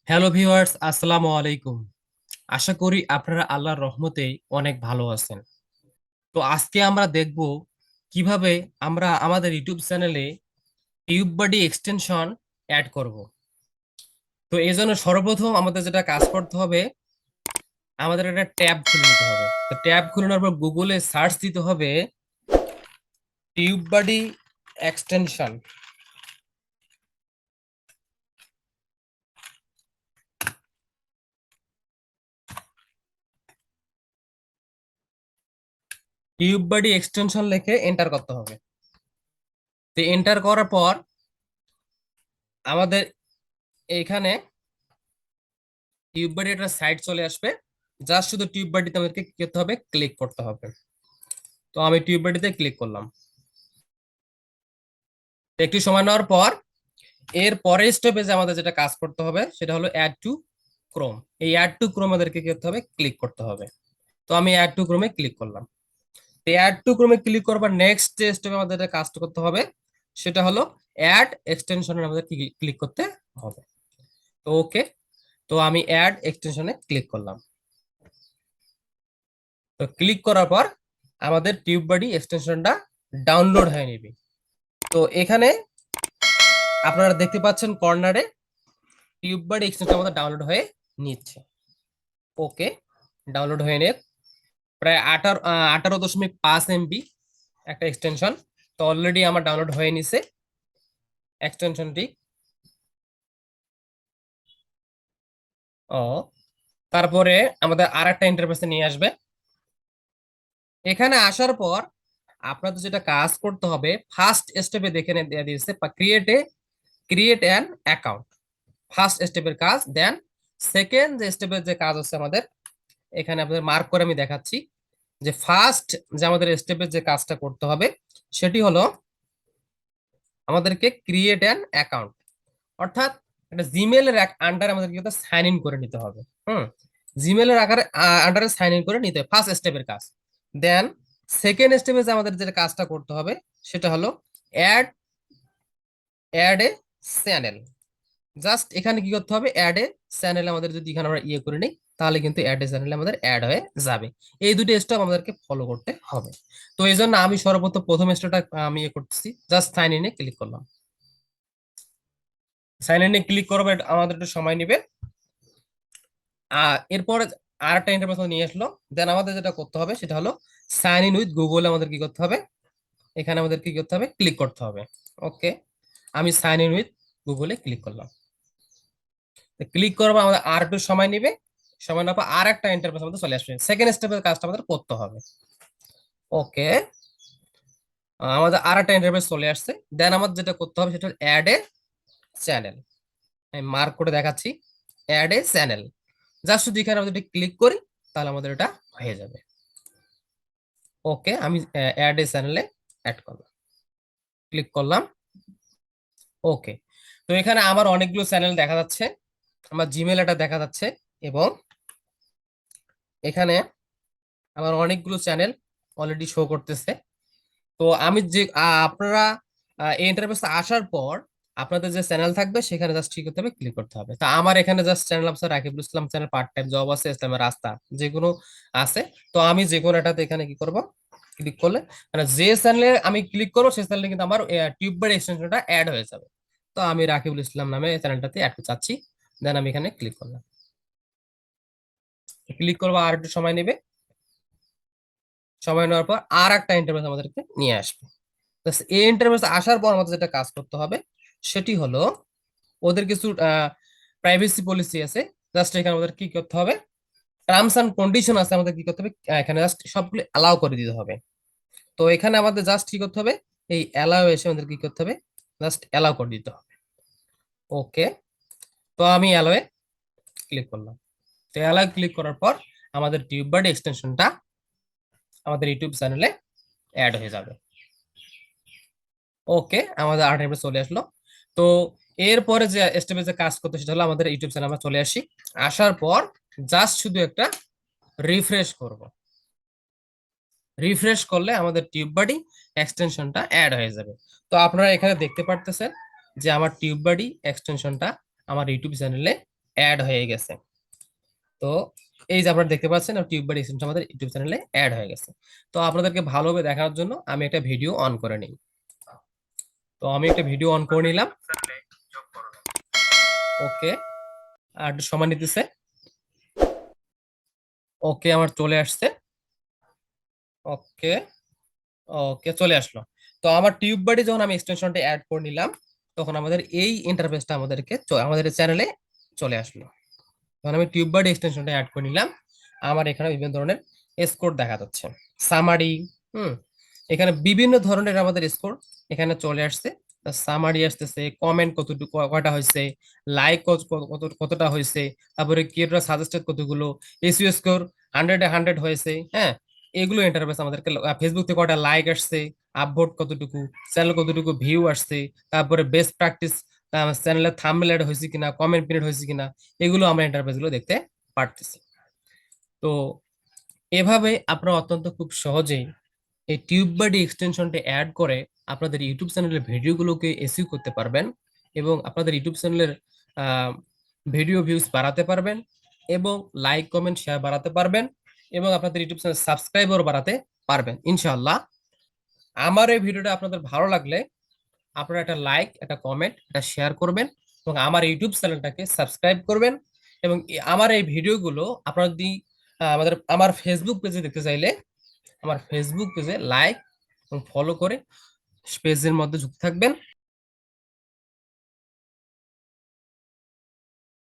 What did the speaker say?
Hello viewers, আসসালামু আলাইকুম। আশা করি আপনারা আল্লাহর রহমতে অনেক ভালো আছেন। তো আজকে আমরা দেখব কিভাবে আমরা আমাদের ইউটিউব চ্যানেলে টিউববাডি এক্সটেনশন অ্যাড করব। তো এই জন্য সর্বপ্রথম আমাদের যেটা কাজ করতে হবে, আমাদের একটা ট্যাব খুলে নিতে হবে। তো ট্যাব খুলে নেওয়ার পর গুগলে সার্চ দিতে হবে টিউববাডি এক্সটেনশন। টিউববাডি এক্সটেনশন লিখে এন্টার করতে হবে। তো এন্টার করার পর আমাদের এইখানে টিউববাডি একটা সাইট চলে আসবে। জাস্ট শুধু টিউববাডিতে আমাদেরকে কি করতে হবে, ক্লিক করতে হবে। তো আমি টিউববাডিতে ক্লিক করলাম। তো একটু সময় নেওয়ার পর এর পরের স্টেপে যে আমাদের যেটা কাজ করতে হবে সেটা হলো অ্যাড টু ক্রোম। এই অ্যাড টু ক্রোম আমাদেরকে কি করতে হবে, ক্লিক করতে হবে। তো আমি অ্যাড টু ক্রোমে ক্লিক করলাম। তো অ্যাড টু ক্রোমে ক্লিক করার পর নেক্সট যে স্টেপে আমাদের যেটা কাজ করতে হবে সেটা হলো অ্যাড এক্সটেনশনে আমাদের ক্লিক করতে হবে। তো ওকে, তো আমি অ্যাড এক্সটেনশনে ক্লিক করলাম। তো ক্লিক করার পর আমাদের টিউববাডি এক্সটেনশনটা ডাউনলোড হয়ে নেবে। তো এখানে আপনারা দেখতে পাচ্ছেন কর্নারে টিউববাডি এক্সটেনশন আমাদের ডাউনলোড হয়ে নিচ্ছে। ওকে, ডাউনলোড হয়ে নিয়ে প্রায় 18.5 MB একটা এক্সটেনশন। তো অলরেডি আমার ডাউনলোড হয়ে নিছে এক্সটেনশনটি। ও, তারপরে আমাদের আর একটা ইন্টারফেসে নিয়ে আসবে। এখানে আসার পর আপনাদের যেটা কাজ করতে হবে, ফার্স্ট স্টেপে দেখে দিয়ে দিয়েছে ক্রিয়েট অ্যান অ্যাকাউন্ট। ফার্স্ট স্টেপের কাজ। দেন সেকেন্ড যে স্টেপের যে কাজ হচ্ছে আমাদের, এখানে আপনাদের মার্ক করে আমি দেখাচ্ছি যে ফার্স্ট যে আমাদের স্টেপের যে কাজটা করতে হবে সেটি হলো আমাদেরকে ক্রিয়েট অ্যান অ্যাকাউন্ট, অর্থাৎ একটা জিমেলের আন্ডারে আমাদেরকে সাইন ইন করে নিতে হবে। হুম, জিমেলের আকারে আন্ডারে সাইন ইন করে নিতে হবে, ফার্স্ট স্টেপের কাজ। দেন সেকেন্ড স্টেপে যে আমাদের যে কাজটা করতে হবে সেটা হলো add add a channel. Just এখানে কি করতে হবে, অ্যাড এ চ্যানেল আমাদের যদি এখানে আমরা ইয়ে করে নিই তাহলে কিন্তু অ্যাড এ চ্যানেলে আমাদের অ্যাড হয়ে যাবে। এই দুটো স্টেপ আমাদেরকে ফলো করতে হবে। তো এই জন্য আমি সর্বপ্রথম প্রথম স্টেপটা আমি ইয়ে করতেছি, জাস্ট সাইন ইনে ক্লিক করলাম। সাইন ইনে ক্লিক করবো, আমাদের একটু সময় নেবে। এরপরে আর একটা ইন্টারফেস নিয়ে আসলো। দেন আমাদের যেটা করতে হবে সেটা হলো সাইন ইন উইথ গুগল। আমাদের কি করতে হবে, এখানে আমাদের কি করতে হবে, ক্লিক করতে হবে। ওকে, আমি সাইন ইন উইথ গুগলে ক্লিক করলাম। ক্লিক করবো, আমাদের আর একটু সময় নেবে। সময় নেওয়ার পর আর একটা ইন্টারফেস আমাদের চলে আসবে। সেকেন্ড স্টেপের কাজটা আমাদের করতে হবে। ওকে, আমাদের আর একটা ইন্টারফেস চলে আসছে। দেন আমাদের যেটা করতে হবে সেটা অ্যাড এ চ্যানেল। আমি মার্ক করে দেখাচ্ছি, অ্যাড এ চ্যানেল। জাস্ট যদি এখানে আমাদের ক্লিক করি তাহলে আমাদের এটা হয়ে যাবে। ওকে, আমি অ্যাড এ চ্যানেলে অ্যাড করলাম, ক্লিক করলাম। ওকে, তো এখানে আমার অনেকগুলো চ্যানেল দেখা যাচ্ছে, আমার জিমেল এটা দেখা যাচ্ছে, এবং এখানে আমার অনেকগুলো চ্যানেল অলরেডি শো করতেছে। তো আমি যে আপনারা এই ইন্টারফেসে আসার পর আপনাদের যে চ্যানেল থাকবে সেখানে জাস্ট ঠিক করতে হবে, ক্লিক করতে হবে। তো আমার এখানে জাস্ট চ্যানেল আছে রাকিবুল ইসলাম চ্যানেল, পার্ট টাইম জব আছে, ইসলামের রাস্তা, যেগুলো আছে। তো আমি যে কোনো এটাতে এখানে কি করব, ক্লিক করলে মানে যে চ্যানেলে আমি ক্লিক করবো সেই চ্যানেলে কিন্তু আমার টিউববাডি এক্সটেনশনটা অ্যাড হয়ে যাবে। তো আমি রাকিবুল ইসলাম নামে চ্যানেলটাতে অ্যাড করতে চাচ্ছি। দেন আমি এখানে ক্লিক করলাম। ক্লিক করবো, আর একটু সময় নেবে। সময় নেওয়ার পর আর একটা ইন্টারফেস আমাদেরকে নিয়ে আসবে। এই ইন্টারফেস আসার পর আমাদের যেটা কাজ করতে হবে সেটি হলো ওদের কিছু প্রাইভেসি পলিসি আছে। জাস্ট এখানে আমাদের কি করতে হবে, টার্মস এন্ড কন্ডিশন আছে, আমাদের কি করতে হবে, এখানে জাস্ট সবগুলো অ্যালাউ করে দিতে হবে। তো এখানে আমাদের জাস্ট কি করতে হবে, এই অ্যালাউ এসে আমাদের কি করতে হবে, জাস্ট অ্যালাউ করে দিতে হবে। ওকে, তো আমি অ্যালাউ এ ক্লিক করলাম। তো অ্যালাউ ক্লিক করার পর আমাদের টিউববাডি এক্সটেনশনটা আমাদের ইউটিউব চ্যানেলে অ্যাড হয়ে যাবে। ওকে, আমাদের আর্ট চলে আসলো। তো এরপরে যে স্টেপে যে কাজ করতে সেটা হলো আমাদের ইউটিউব চ্যানেল আমরা চলে আসি। আসার পর জাস্ট শুধু একটা রিফ্রেশ করব। রিফ্রেশ করলে আমাদের টিউববাডি এক্সটেনশনটা অ্যাড হয়ে যাবে। তো আপনারা এখানে দেখতে পারতেছেন যে আমার টিউববাডি এক্সটেনশনটা আমার ইউটিউব চ্যানেলে অ্যাড হয়ে গেছে। তো এই যে আপনারা দেখতে পাচ্ছেন টিউববাডি এক্সটেনশন আমাদের ইউটিউব চ্যানেলে অ্যাড হয়ে গেছে। তো আপনাদেরকে ভালোভাবে দেখানোর জন্য আমি একটা ভিডিও অন করে নিই। তো আমি একটা ভিডিও অন করে নিলাম। ওকে, আর একটু সময় নিতেছে। ওকে, আমার চলে আসছে। ওকে, ওকে চলে আসলো। তো আমার টিউববাডি যখন আমি এক্সটেনশনটা অ্যাড করে নিলাম, তখন আমাদের এই ইন্টারফেসটা আমাদের চ্যানেলে চলে আসলো। তখন আমি টিউববাডি এক্সটেনশনটা অ্যাড করে নিলাম। আমার এখানে বিভিন্ন ধরনের স্কোর দেখা যাচ্ছে, সামারি। হুম, এখানে বিভিন্ন ধরনের আমাদের স্কোর এখানে চলে আসছে। সামারি আসতেছে, কমেন্ট কতটুকু কয়টা হয়েছে, লাইক কতটা হয়েছে, তারপরে কিউরা সাজেস্টেড কতগুলো, এসইও স্কোর 100-এ 100 হয়েছে। হ্যাঁ, এগুলো ইন্টারফেস আমাদেরকে ফেসবুক থেকে কয়টা লাইক আসছে, আপভোট কতটুকু, চ্যানেল কতটুকু ভিউ আসছে, তারপরে বেস্ট প্র্যাকটিস, চ্যানেলের থাম্বনেল এড হয়েছে কিনা, কমেন্ট পিরিয়ড হয়েছে কিনা, এগুলো আমরা ইন্টারফেস গুলো দেখতে পারতেছি। তো এভাবে আপনারা অত্যন্ত খুব সহজেই এই টিউববাডি এক্সটেনশনটা অ্যাড করে আপনাদের ইউটিউব চ্যানেলের ভিডিওগুলোকে এসইও করতে পারবেন, এবং আপনাদের ইউটিউব চ্যানেলের ভিডিও ভিউজ বাড়াতে পারবেন, এবং লাইক কমেন্ট শেয়ার বাড়াতে পারবেন, এবং আপনাদের ইউটিউব চ্যানেল সাবস্ক্রাইবার বাড়াতে পারবেন ইনশাআল্লাহ। আমার এই ভিডিওটা আপনাদের ভালো লাগলে আপনারা একটা লাইক, একটা কমেন্ট, একটা শেয়ার করবেন, এবং আমার ইউটিউব চ্যানেলটাকে সাবস্ক্রাইব করবেন। এবং আমার এই ভিডিওগুলো আপনারা যদি আমার ফেসবুক পেজে দেখতে চাইলে আমার ফেসবুক পেজে লাইক এবং ফলো করে পেজের মধ্যে যুক্ত থাকবেন।